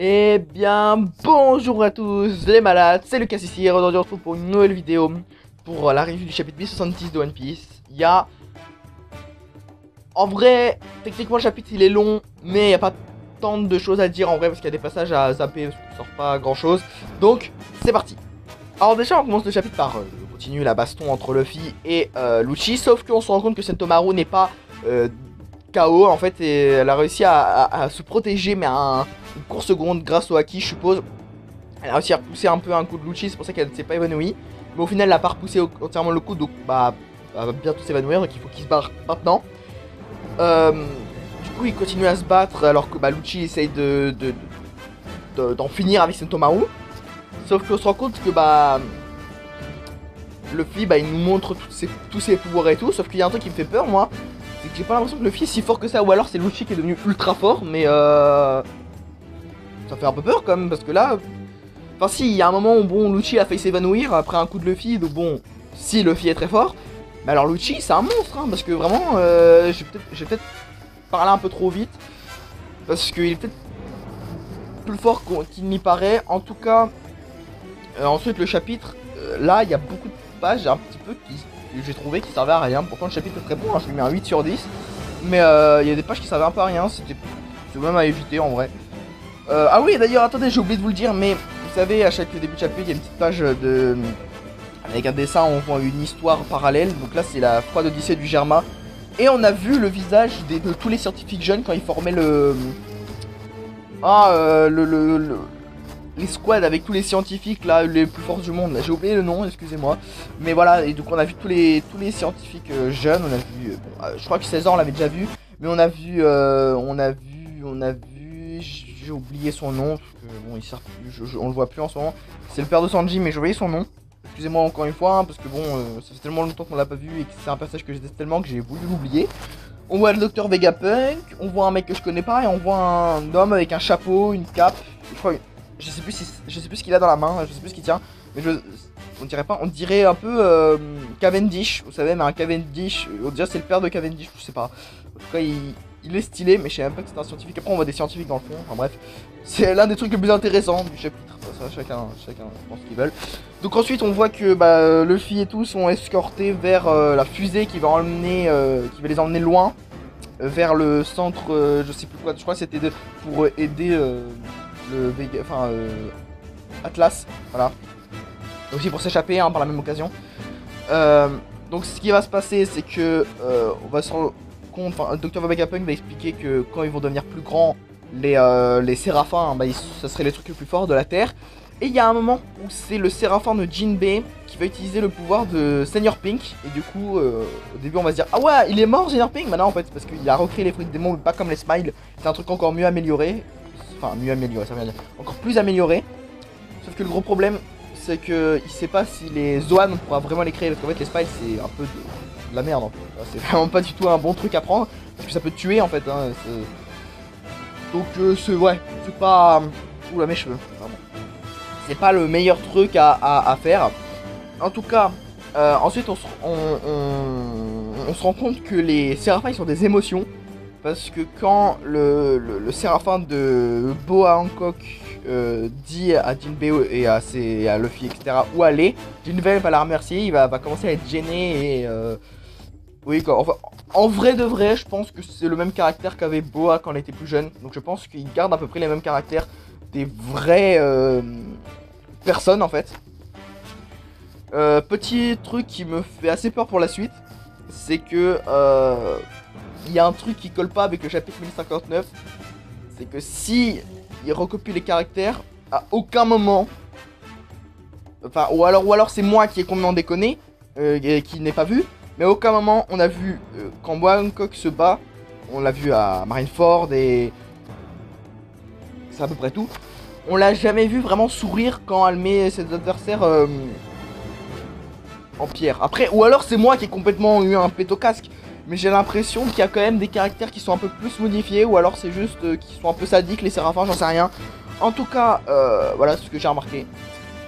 Eh bien, bonjour à tous les malades, c'est Lucas ici, et aujourd'hui on se retrouve pour une nouvelle vidéo pour la review du chapitre 1070 de One Piece. Il y a... En vrai, techniquement le chapitre il est long, mais il n'y a pas tant de choses à dire en vrai parce qu'il y a des passages à zapper, parce qu'il ne sort pas grand chose. Donc, c'est parti. Alors déjà on commence le chapitre par continuer la baston entre Luffy et Lucci, sauf qu'on se rend compte que Sentomaru n'est pas KO en fait, et elle a réussi à se protéger, mais à une courte seconde grâce au haki, je suppose. Elle a réussi à repousser un peu un coup de Lucci, c'est pour ça qu'elle ne s'est pas évanouie. Mais au final, elle n'a pas repoussé entièrement le coup, donc bah, elle va bientôt s'évanouir, donc il faut qu'il se barre maintenant. Du coup, il continue à se battre alors que bah, Lucci essaye d'en finir avec Sentomaru. Sauf qu'on se rend compte que bah, Luffy, bah, il nous montre tous ses pouvoirs et tout, sauf qu'il y a un truc qui me fait peur, moi. C'est que j'ai pas l'impression que Luffy est si fort que ça, ou alors c'est Lucci qui est devenu ultra fort, mais ça fait un peu peur quand même, parce que là... Enfin si, il y a un moment où bon, Lucci a failli s'évanouir après un coup de Luffy, donc bon, si Luffy est très fort, mais alors Lucci c'est un monstre, hein, parce que vraiment, j'ai peut-être parlé un peu trop vite, parce qu'il est peut-être plus fort qu'il n'y paraît. En tout cas, ensuite le chapitre, là il y a beaucoup de pages un petit peu que j'ai trouvé qui servaient à rien. Pourtant le chapitre est très bon, hein, je lui mets un 8 sur 10, mais il y a des pages qui servaient un peu à rien, c'était même à éviter en vrai. Ah oui, d'ailleurs, attendez, j'ai oublié de vous le dire, mais vous savez, à chaque début de chapitre, il y a une petite page avec un dessin, on voit une histoire parallèle. Donc là, c'est la foi d'Odyssée du Germa. Et on a vu le visage de tous les scientifiques jeunes quand ils formaient les squads avec tous les scientifiques là, les plus forts du monde. J'ai oublié le nom, excusez-moi. Mais voilà, et donc on a vu tous les scientifiques jeunes. On a vu, bon, je crois que 16 ans on l'avait déjà vu. Mais on a vu, j'ai oublié son nom, parce que bon, il sert plus, on le voit plus en ce moment. C'est le père de Sanji, mais j'ai oublié son nom. Excusez-moi encore une fois, hein, parce que bon, ça fait tellement longtemps qu'on l'a pas vu et que c'est un personnage que je déteste tellement que j'ai voulu l'oublier. On voit le docteur Vegapunk, on voit un mec que je connais pas, et on voit un homme avec un chapeau, une cape. Je crois, je sais plus ce qu'il a dans la main, je sais plus ce qu'il tient, mais on dirait un peu Cavendish, vous savez, mais un Cavendish, on dirait c'est le père de Cavendish, je sais pas. En tout cas, il est stylé, mais je sais même pas que c'est un scientifique. Après, on voit des scientifiques dans le fond. Enfin bref, c'est l'un des trucs les plus intéressants du chapitre. Ça, chacun pense ce qu'ils veulent. Donc ensuite, on voit que bah, Luffy et tout sont escortés vers la fusée qui va les emmener loin, vers le centre. Je sais plus quoi. Je crois que c'était pour aider Atlas. Voilà. Aussi pour s'échapper hein, par la même occasion. Donc ce qui va se passer, c'est que on va se rendre compte, enfin, Dr. Vegapunk va expliquer que quand ils vont devenir plus grands, les séraphins, bah, ça serait les trucs les plus forts de la Terre. Et il y a un moment où c'est le séraphin de Jinbei qui va utiliser le pouvoir de Senior Pink. Et du coup, au début on va se dire, ah ouais, il est mort Senior Pink. Bah non en fait, c'est parce qu'il a recréé les fruits de démon, mais pas comme les Smiles. C'est un truc encore mieux amélioré. Enfin, mieux amélioré, ça veut dire encore plus amélioré. Sauf que le gros problème, c'est que il sait pas si les Zoan on pourra vraiment les créer, parce qu'en fait les Smiles c'est un peu de la merde en fait. C'est vraiment pas du tout un bon truc à prendre, parce que ça peut te tuer en fait hein, donc c'est pas... Oula mes cheveux, pardon. C'est pas le meilleur truc à faire. En tout cas, ensuite on se rend compte que les séraphins ils sont des émotions. Parce que quand le séraphin de Boa Hancock dit à Jinbei et à Luffy, etc. où aller, Jinbei va la remercier, il va commencer à être gêné et... oui, quoi. Enfin, en vrai de vrai, je pense que c'est le même caractère qu'avait Boa quand elle était plus jeune. Donc je pense qu'il garde à peu près les mêmes caractères des vraies personnes en fait. Petit truc qui me fait assez peur pour la suite, c'est que... il y a un truc qui colle pas avec le chapitre 1059, c'est que si il recopie les caractères, à aucun moment, enfin ou alors c'est moi qui ai complètement déconné et qui n'ai pas vu, mais à aucun moment on a vu quand Boa Hancock se bat, on l'a vu à Marineford et c'est à peu près tout. On l'a jamais vu vraiment sourire quand elle met ses adversaires en pierre. Après, ou alors c'est moi qui ai complètement eu un pète au casque. Mais j'ai l'impression qu'il y a quand même des caractères qui sont un peu plus modifiés. Ou alors c'est juste qu'ils sont un peu sadiques, les séraphins, j'en sais rien. En tout cas, voilà ce que j'ai remarqué.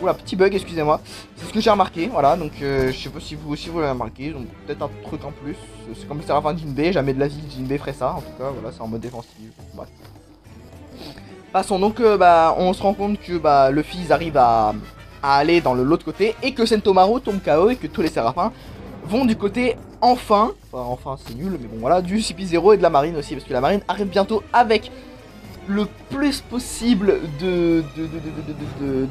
Oula, petit bug, excusez-moi. C'est ce que j'ai remarqué, voilà. Donc je sais pas si vous aussi vous l'avez remarqué. Ils ont peut-être un truc en plus. C'est comme le séraphin de Jinbei. Jamais de la vie Jinbei ferait ça. En tout cas, voilà, c'est en mode défensif. Bref. Passons, donc bah, on se rend compte que bah, Luffy ils arrivent à aller dans l'autre côté et que Sentomaru tombe KO et que tous les séraphins vont du côté enfin c'est nul mais bon voilà, du CP0 et de la marine aussi parce que la marine arrive bientôt avec le plus possible de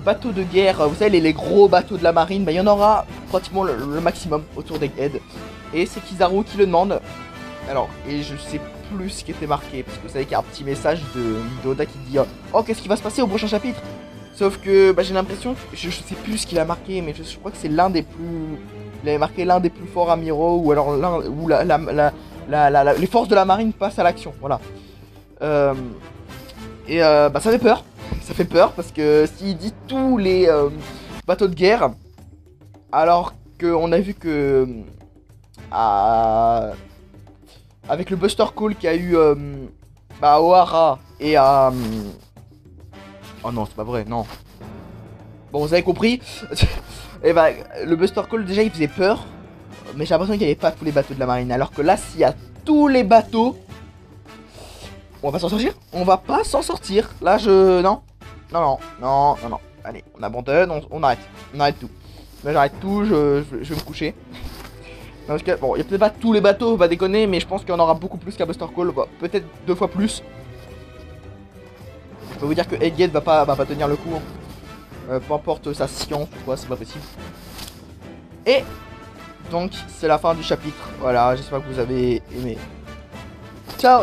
bateaux de guerre. Vous savez les gros bateaux de la marine, bah, il y en aura pratiquement le maximum autour d'Egghead et c'est Kizaru qui le demande. Alors, et je sais plus ce qui était marqué, parce que vous savez qu'il y a un petit message de Oda qui dit oh, qu'est-ce qui va se passer au prochain chapitre. Sauf que bah, j'ai l'impression, je sais plus ce qu'il a marqué, mais je crois que c'est l'un des plus... Il avait marqué l'un des plus forts amiraux, ou alors l'un où les forces de la marine passent à l'action, voilà. Bah ça fait peur, ça fait peur, parce que s'il dit tous les bateaux de guerre, alors qu'on a vu que... avec le Buster Call qu'il y a eu bah, à Ohara et à... oh non, c'est pas vrai, non. Bon, vous avez compris. Et bah, le Buster Call, déjà, il faisait peur. Mais j'ai l'impression qu'il n'y avait pas tous les bateaux de la marine. Alors que là, s'il y a tous les bateaux... On va s'en sortir? On va pas s'en sortir. Là, non. Non. Allez, on abandonne, on arrête. On arrête tout. Là, j'arrête tout, je vais me coucher. Parce que, bon, il n'y a peut-être pas tous les bateaux, va déconner, mais je pense qu'il y en aura beaucoup plus qu'à Buster Call, bah, peut-être 2 fois plus. Je peux vous dire que Egghead va pas tenir le coup. Hein. Peu importe sa science ou quoi, c'est pas possible. Et donc, c'est la fin du chapitre. Voilà, j'espère que vous avez aimé. Ciao.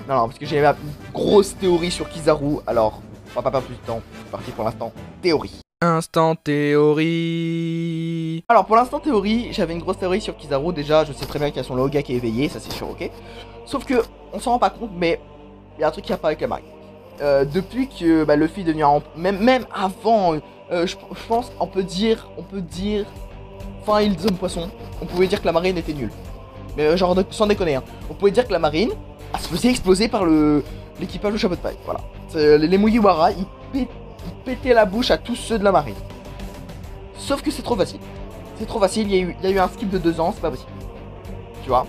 Non, parce que j'ai une grosse théorie sur Kizaru, alors on va pas perdre plus de temps. C'est parti pour l'instant théorie. Instant théorie. Alors pour l'instant théorie, j'avais une grosse théorie sur Kizaru. Déjà, je sais très bien qu'il y a son Loga qui est éveillé, ça c'est sûr, ok. Sauf que on s'en rend pas compte, mais il y a un truc qui a pas avec la marine. Depuis que bah, Luffy est devenu même avant, je pense, on peut dire, enfin il homme poisson, on pouvait dire que la marine était nulle. Mais genre sans déconner, hein. On pouvait dire que la marine se faisait exploser par l'équipage au chapeau de paille. Voilà. Les Mugiwara, ils pétaient la bouche à tous ceux de la marine. Sauf que c'est trop facile. C'est trop facile, il y a eu un skip de 2 ans, c'est pas possible. Tu vois?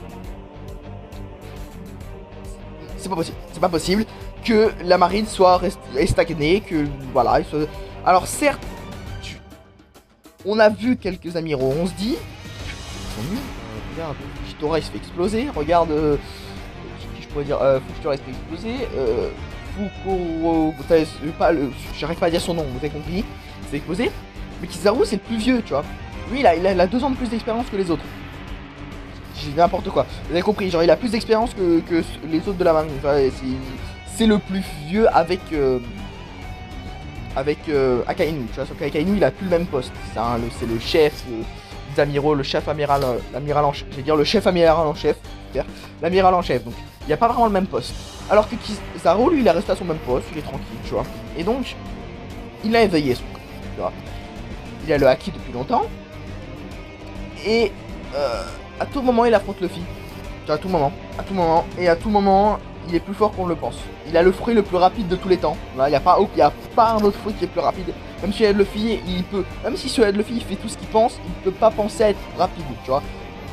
C'est pas possible. C'est pas possible que la marine soit stagnée, que voilà. Alors certes, on a vu quelques amiraux, on se dit... Regarde, Fujitora il se fait exploser, regarde... qui je pourrais dire, Fujitora il se fait exploser, Fukuro... J'arrive pas à dire son nom, vous avez compris, il se fait exploser. Mais Kizaru c'est le plus vieux, tu vois. Lui il a 2 ans de plus d'expérience que les autres. J'ai n'importe quoi, vous avez compris, genre il a plus d'expérience que les autres de la marine. C'est le plus vieux avec... Akainu, tu vois, sauf qu'Akainu il a plus le même poste. C'est le chef des amiraux, le chef amiral, l'amiral en chef, je vais dire le chef amiral en chef, l'amiral en chef, donc il n'y a pas vraiment le même poste. Alors que Kizaru, lui, il est resté à son même poste, il est tranquille, tu vois. Et donc, il a éveillé son corps, tu vois. Il a le haki depuis longtemps. Et à tout moment, il affronte Luffy. Tu vois, à tout moment, et à tout moment, il est plus fort qu'on le pense. Il a le fruit le plus rapide de tous les temps. Là, il n'y a pas un autre fruit qui est plus rapide. Même si Luffy, il peut. Même si sur Luffy, il fait tout ce qu'il pense, il peut pas penser à être rapide, tu vois.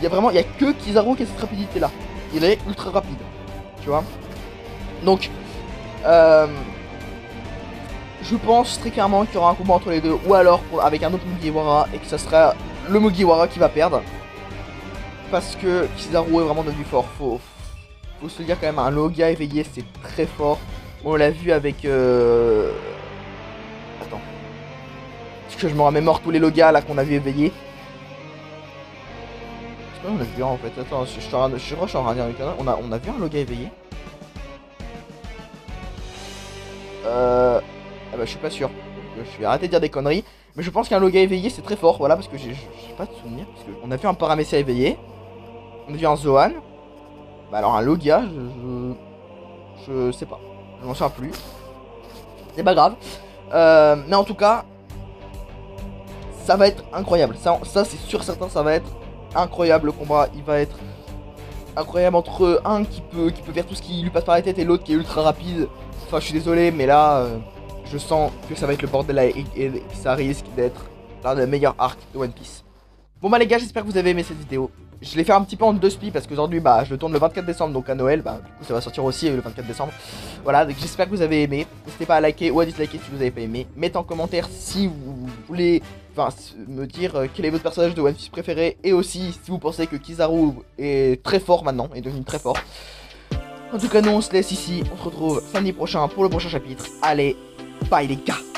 Il y a que Kizaru qui a cette rapidité là. Il est ultra rapide, tu vois. Donc, je pense très clairement qu'il y aura un combat entre les deux, ou alors avec un autre Mugiwara, et que ça sera le Mugiwara qui va perdre. Parce que Kizaru est vraiment devenu fort. Faut se le dire quand même, un Loga éveillé c'est très fort. On l'a vu avec... Attends. Parce que je me remémore tous les Logas là qu'on a vu éveillés. Je sais pas, on a vu un en fait. Attends, je suis en train de dire avec un... On a vu un Loga éveillé. Ah bah je suis pas sûr. Je vais arrêter de dire des conneries. Mais je pense qu'un Loga éveillé c'est très fort. Voilà, parce que j'ai pas de souvenir. Parce qu'on a vu un Paramecia éveillé. On a vu un Zoan. Bah alors un Logia, je sais pas. Je m'en souviens plus. C'est pas grave. Mais en tout cas, ça va être incroyable. Ça c'est sûr certain, ça va être incroyable le combat. Il va être incroyable entre un qui peut faire tout ce qui lui passe par la tête et l'autre qui est ultra rapide. Enfin, je suis désolé, mais là, je sens que ça va être le bordel et ça risque d'être l'un des meilleurs arcs de One Piece. Bon bah les gars, j'espère que vous avez aimé cette vidéo. je l'ai fait un petit peu en 2 spi parce qu'aujourd'hui bah je le tourne le 24 décembre donc à Noël, bah du coup ça va sortir aussi le 24 décembre. Voilà, donc j'espère que vous avez aimé. N'hésitez pas à liker ou à disliker si vous avez pas aimé. Mettez en commentaire si vous voulez me dire quel est votre personnage de One Piece préféré et aussi si vous pensez que Kizaru est très fort maintenant, est devenu très fort. En tout cas nous on se laisse ici, on se retrouve samedi prochain pour le prochain chapitre. Allez, bye les gars.